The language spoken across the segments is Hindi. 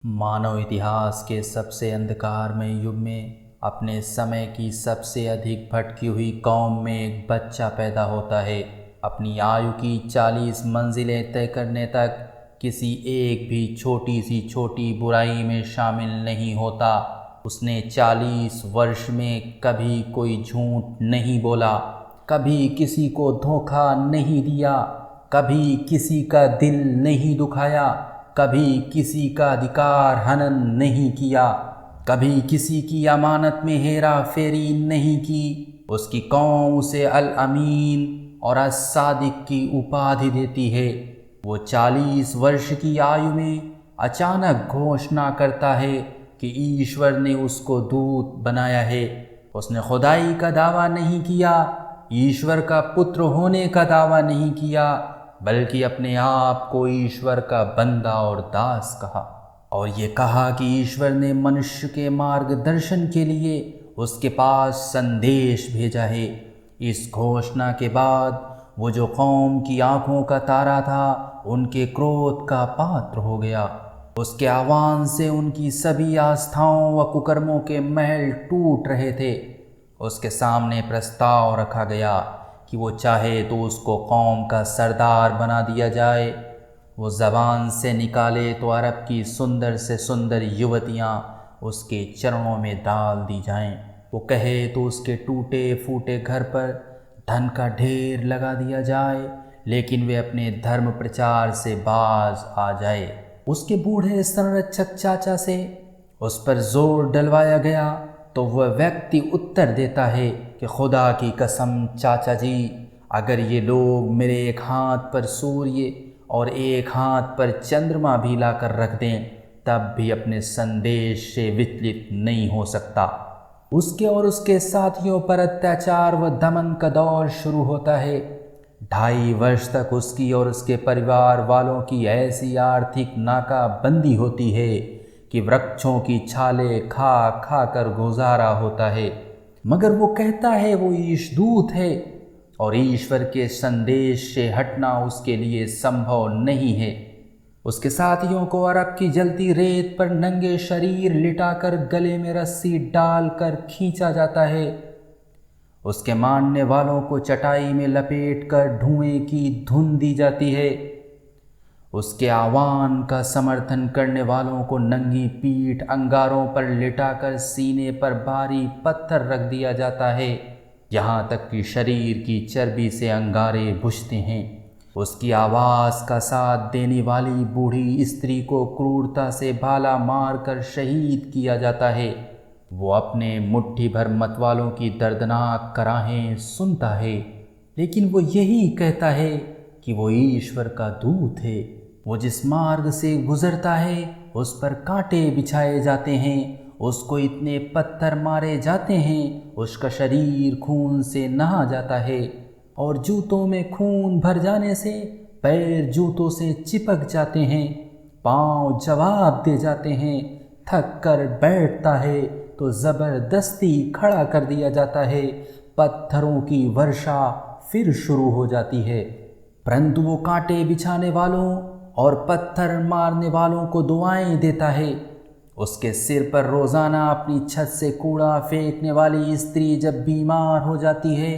मानव इतिहास के सबसे अंधकारमय युग में अपने समय की सबसे अधिक भटकी हुई कौम में एक बच्चा पैदा होता है। अपनी आयु की 40 मंजिलें तय करने तक किसी एक भी छोटी सी छोटी बुराई में शामिल नहीं होता। उसने 40 वर्ष में कभी कोई झूठ नहीं बोला, कभी किसी को धोखा नहीं दिया, कभी किसी का दिल नहीं दुखाया, कभी किसी का अधिकार हनन नहीं किया, कभी किसी की अमानत में हेरा फेरी नहीं की। उसकी कौम उसे अल अमीन और अस-सादिक की उपाधि देती है। वो 40 वर्ष की आयु में अचानक घोषणा करता है कि ईश्वर ने उसको दूत बनाया है। उसने खुदाई का दावा नहीं किया, ईश्वर का पुत्र होने का दावा नहीं किया, बल्कि अपने आप को ईश्वर का बंदा और दास कहा, और ये कहा कि ईश्वर ने मनुष्य के मार्गदर्शन के लिए उसके पास संदेश भेजा है। इस घोषणा के बाद वो जो कौम की आंखों का तारा था, उनके क्रोध का पात्र हो गया। उसके आह्वान से उनकी सभी आस्थाओं व कुकर्मों के महल टूट रहे थे। उसके सामने प्रस्ताव रखा गया कि वो चाहे तो उसको कौम का सरदार बना दिया जाए, वो ज़बान से निकाले तो अरब की सुंदर से सुंदर युवतियाँ उसके चरणों में डाल दी जाएं, वो कहे तो उसके टूटे फूटे घर पर धन का ढेर लगा दिया जाए, लेकिन वे अपने धर्म प्रचार से बाज आ जाए। उसके बूढ़े संरक्षक चाचा से उस पर जोर डलवाया गया तो वह व्यक्ति उत्तर देता है कि खुदा की कसम चाचा जी, अगर ये लोग मेरे एक हाथ पर सूर्य और एक हाथ पर चंद्रमा भी लाकर रख दें, तब भी अपने संदेश से विचलित नहीं हो सकता। उसके और उसके साथियों पर अत्याचार व दमन का दौर शुरू होता है। 2.5 वर्ष तक उसकी और उसके परिवार वालों की ऐसी आर्थिक नाकाबंदी होती है कि वृक्षों की छालें खा खा कर गुजारा होता है। मगर वो कहता है वो ईशदूत है और ईश्वर के संदेश से हटना उसके लिए संभव नहीं है। उसके साथियों को अरब की जलती रेत पर नंगे शरीर लिटाकर गले में रस्सी डालकर खींचा जाता है। उसके मानने वालों को चटाई में लपेटकर धुएं की धुन दी जाती है। उसके आह्वान का समर्थन करने वालों को नंगी पीठ अंगारों पर लिटाकर सीने पर भारी पत्थर रख दिया जाता है, यहाँ तक कि शरीर की चर्बी से अंगारे बुझते हैं। उसकी आवाज़ का साथ देने वाली बूढ़ी स्त्री को क्रूरता से भाला मारकर शहीद किया जाता है। वो अपने मुट्ठी भर मतवालों की दर्दनाक कराहें सुनता है, लेकिन वो यही कहता है कि वो ईश्वर का दूत है। वो जिस मार्ग से गुजरता है उस पर कांटे बिछाए जाते हैं, उसको इतने पत्थर मारे जाते हैं, उसका शरीर खून से नहा जाता है और जूतों में खून भर जाने से पैर जूतों से चिपक जाते हैं, पांव जवाब दे जाते हैं, थक कर बैठता है तो ज़बरदस्ती खड़ा कर दिया जाता है, पत्थरों की वर्षा फिर शुरू हो जाती है। परंतु वो कांटे बिछाने वालों और पत्थर मारने वालों को दुआएं देता है। उसके सिर पर रोज़ाना अपनी छत से कूड़ा फेंकने वाली स्त्री जब बीमार हो जाती है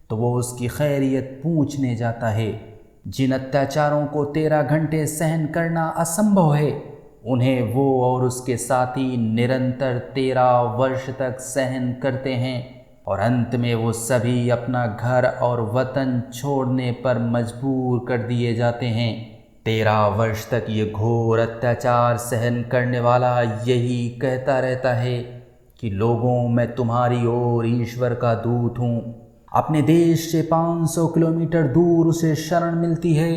तो वो उसकी खैरियत पूछने जाता है। जिन अत्याचारों को 13 घंटे सहन करना असंभव है, उन्हें वो और उसके साथी निरंतर 13 वर्ष तक सहन करते हैं और अंत में वो सभी अपना घर और वतन छोड़ने पर मजबूर कर दिए जाते हैं। 13 वर्ष तक ये घोर अत्याचार सहन करने वाला यही कहता रहता है कि लोगों, मैं तुम्हारी ओर ईश्वर का दूत हूँ। अपने देश से 500 किलोमीटर दूर उसे शरण मिलती है।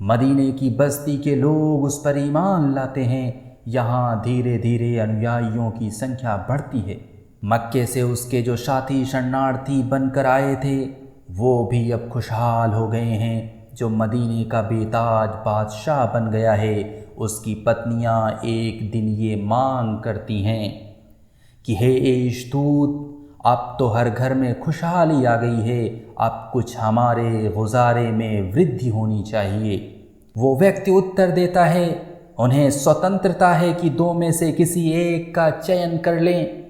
मदीने की बस्ती के लोग उस पर ईमान लाते हैं। यहाँ धीरे धीरे अनुयायियों की संख्या बढ़ती है। मक्के से उसके जो साथी शरणार्थी बनकर आए थे वो भी अब खुशहाल हो गए हैं। जो मदीने का बेताज बादशाह बन गया है, उसकी पत्नियां एक दिन ये मांग करती हैं कि हे ईशदूत, अब तो हर घर में खुशहाली आ गई है, अब कुछ हमारे गुजारे में वृद्धि होनी चाहिए। वो व्यक्ति उत्तर देता है उन्हें स्वतंत्रता है कि दो में से किसी एक का चयन कर लें,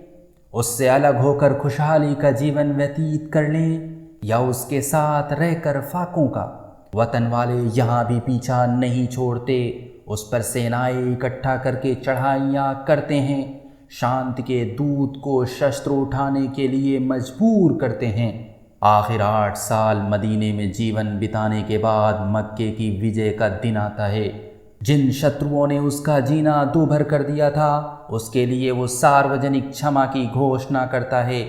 उससे अलग होकर खुशहाली का जीवन व्यतीत कर लें या उसके साथ रहकर फाकों का। वतन वाले यहाँ भी पीछा नहीं छोड़ते, उस पर सेनाएं इकट्ठा करके चढ़ाइयाँ करते हैं, शांति के दूत को शस्त्र उठाने के लिए मजबूर करते हैं। आखिर 8 साल मदीने में जीवन बिताने के बाद मक्के की विजय का दिन आता है। जिन शत्रुओं ने उसका जीना दूभर कर दिया था, उसके लिए वो सार्वजनिक क्षमा की घोषणा करता है।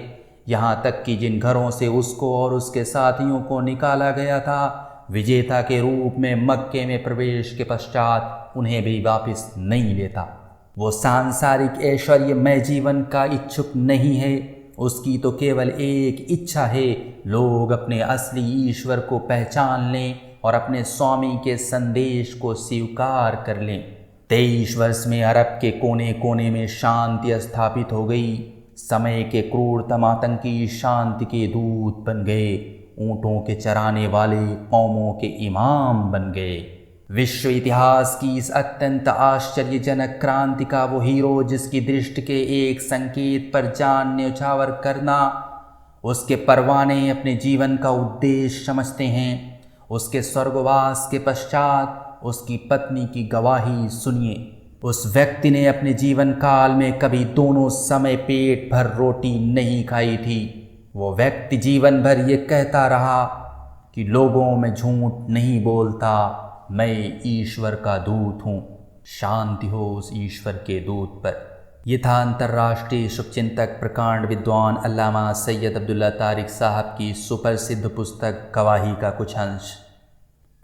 यहाँ तक कि जिन घरों से उसको और उसके साथियों को निकाला गया था, विजेता के रूप में मक्के में प्रवेश के पश्चात उन्हें भी वापस नहीं लेता। वो सांसारिक ऐश्वर्यमय जीवन का इच्छुक नहीं है, उसकी तो केवल एक इच्छा है, लोग अपने असली ईश्वर को पहचान लें और अपने स्वामी के संदेश को स्वीकार कर लें। 23 वर्ष में अरब के कोने कोने में शांति स्थापित हो गई। समय के क्रूरतम आतंकी शांति के दूत बन गए, ऊँटों के चराने वाले कौमों के इमाम बन गए। विश्व इतिहास की इस अत्यंत आश्चर्यजनक क्रांति का वो हीरो जिसकी दृष्टि के एक संकेत पर जान न्यौछावर करना उसके परवाने अपने जीवन का उद्देश्य समझते हैं, उसके स्वर्गवास के पश्चात उसकी पत्नी की गवाही सुनिए। उस व्यक्ति ने अपने जीवन काल में कभी दोनों समय पेट भर रोटी नहीं खाई थी। वो व्यक्ति जीवन भर ये कहता रहा कि लोगों में झूठ नहीं बोलता, मैं ईश्वर का दूत हूँ। शांति हो उस ईश्वर के दूत पर। ये था अंतर्राष्ट्रीय शुभचिंतक प्रकांड विद्वान अल्लामा सैयद अब्दुल्ला तारिक साहब की सुप्रसिद्ध पुस्तक गवाही का कुछ अंश।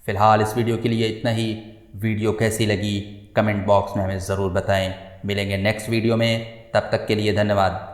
फ़िलहाल इस वीडियो के लिए इतना ही। वीडियो कैसी लगी कमेंट बॉक्स में हमें ज़रूर बताएं। मिलेंगे नेक्स्ट वीडियो में, तब तक के लिए धन्यवाद।